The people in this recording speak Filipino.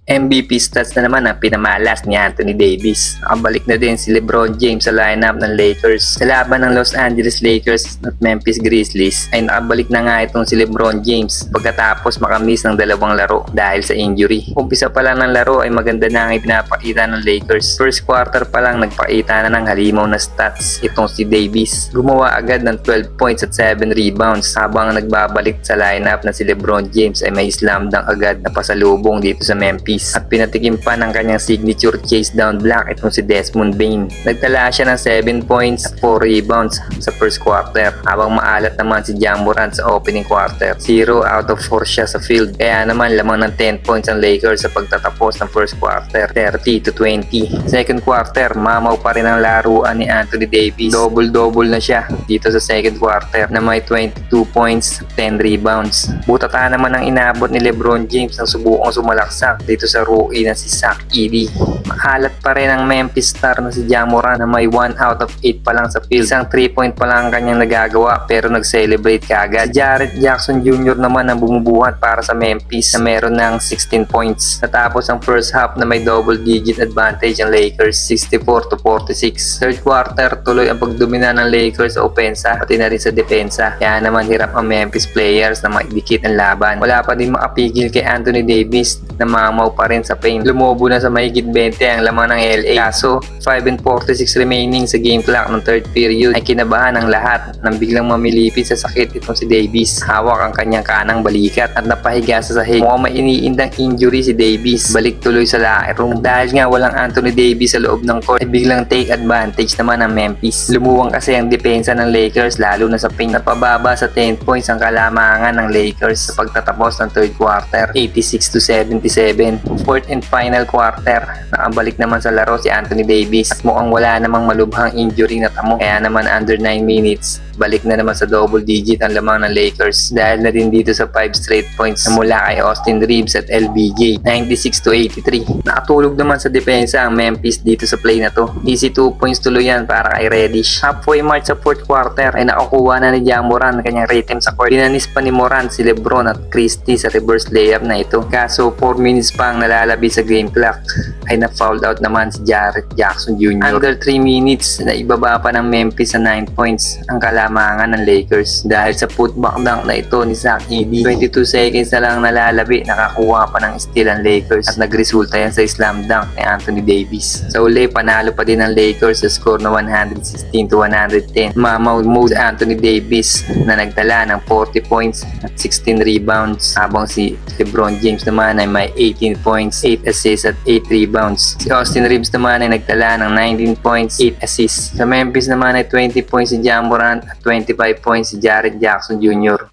MVP stats na naman ang pinamalas ni Anthony Davis. Nakabalik na din si LeBron James sa lineup ng Lakers. Sa laban ng Los Angeles Lakers at Memphis Grizzlies ay nakabalik na nga itong si LeBron James pagkatapos makamiss ng dalawang laro dahil sa injury. Umpisa pa lang ng laro ay maganda na ang ipinapakita ng Lakers. First quarter pa lang nagpakita na ng halimaw na stats itong si Davis. Gumawa agad ng 12 points at 7 rebounds habang nagbabalik sa lineup na si LeBron James ay may slam dunk agad na pasalubong dito sa Memphis. At pinatikim pa ng kanyang signature chase down block itong si Desmond Bane. Nagtala siya ng 7 points at 4 rebounds sa first quarter habang maalat naman si Ja Morant sa opening quarter. 0 out of 4 siya sa field. Kaya naman lamang ng 10 points ang Lakers sa pagtatapos ng first quarter, 30-20. Second quarter, mamaw pa rin ang laruan ni Anthony Davis. Double-double na siya dito sa second quarter na may 22 points, 10 rebounds. Butata naman ang inabot ni LeBron James nang subukang sumalaksak dito sa rookie na si Zach Edey. Makalat pa rin ang Memphis star na si Ja Morant na may 1 out of 8 pa lang sa field. Isang 3-point pa lang ang kanyang nagagawa pero nag-celebrate kaagad. Si Jaren Jackson Jr. naman ang bumubuhat para sa Memphis na meron ng 16 points. Natapos ang first half na may double-digit advantage ang Lakers, 64-46. Third quarter, tuloy ang pagdomina ng Lakers sa opensa pati na rin sa depensa. Kaya naman hirap ang Memphis players na maidikit ang laban. Wala pa din makapigil kay Anthony Davis na mamaw pa rin sa paint. Lumobo na sa mahigit 20 ang laman ng LA. Kaso 5:46 remaining sa game clock ng third period ay kinabahan ang lahat nang biglang mamilipit sa sakit itong si Davis. Hawak ang kanyang kanang balikat at napahiga sa sahig. Mukhang may iniindang injury si Davis. Balik tuloy sa locker room. Dahil nga walang Anthony Davis sa loob ng court ay biglang take advantage naman ng Memphis. Lumuwang kasi ang depensa ng Lakers lalo na sa paint. Napababa sa 10 points ang kalamangan ng Lakers sa pagtatapos ng third quarter, 86-77. Fourth and final quarter, nakabalik naman sa laro si Anthony Davis at mukhang wala namang malubhang injury na tamo. Kaya naman under 9 minutes, balik na naman sa double digit ang lamang ng Lakers dahil na din dito sa 5 straight points na mula kay Austin Reeves at LBJ, 96-83. Nakatulog naman sa depensa ang Memphis dito sa play na to. Easy 2 points tuloy yan para kay Reddish. Halfway march sa fourth quarter ay nakukuha na ni Ja Morant ang kanyang rhythm sa court. Dinanis pa ni Morant si LeBron at Christie sa reverse layup na ito. Kaso 4 minutes pa ang nalalabi sa game clock ay na-fouled out naman si Jaren Jackson Jr. Under 3 minutes na ibaba pa ng Memphis sa 9 points ang kalamangan ng Lakers dahil sa putback dunk na ito ni Zach Edey. 22 seconds na lang nalalabi, nakakuha pa ng steal ang Lakers at nagresulta yan sa slam dunk ni Anthony Davis. Sa uli, panalo pa din ng Lakers sa score na 116-110. Mamaw mode Anthony Davis na nagtala ng 40 points at 16 rebounds habang si LeBron James naman ay may 18 points, 8 assists at 8 rebounds. Si Austin Reeves naman ay nagtala ng 19 points, 8 assists. Sa Memphis naman ay 20 points si Ja Morant at 25 points si Jaren Jackson Jr.